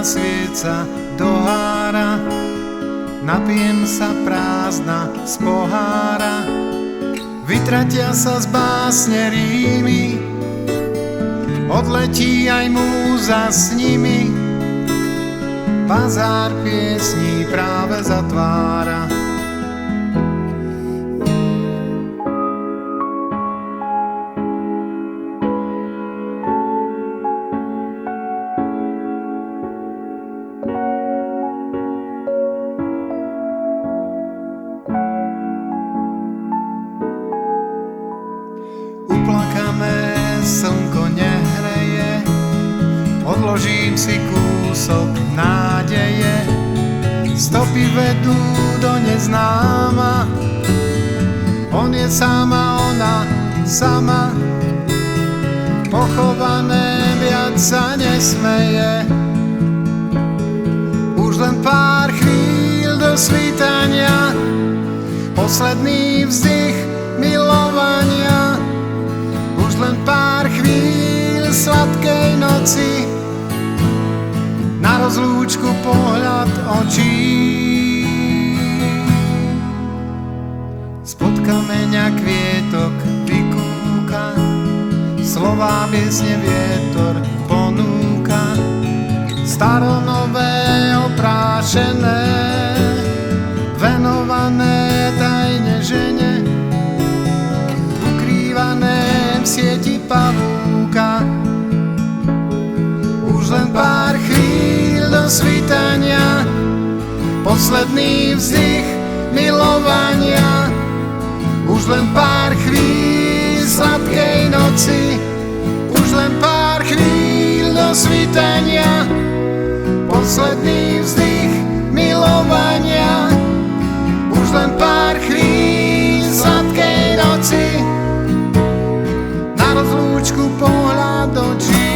svieca dohára, napijem sa prázdna z pohára, vytratia sa z básne rímy, odletí aj múza s nimi, bazár piesní práve zatvára. Uplakané slnko nehreje, odložím si kúsok nádeje. Stopy vedú do neznáma, on je sama, ona sama, pochované viac sa nesmeje. Už len pár chvíľ do svítania, posledný vzdych milovania. Už len pár chvíľ sladkej noci, na rozlúčku pohľad očí. Spod kameňa kvietok vykúka, slová piesne vietor ponúka. Staronové oprášené, venované tajne žene, ukrývané v sieti pavúka. Už len pár chvíľ do svítania, posledný vzdych milovania. Už len pár chvíľ sladkej noci, už len pár chvíľ do svítania, posledný vzdych milovania. Už len pár chvíľ sladkej noci, na rozlúčku pohľad očí.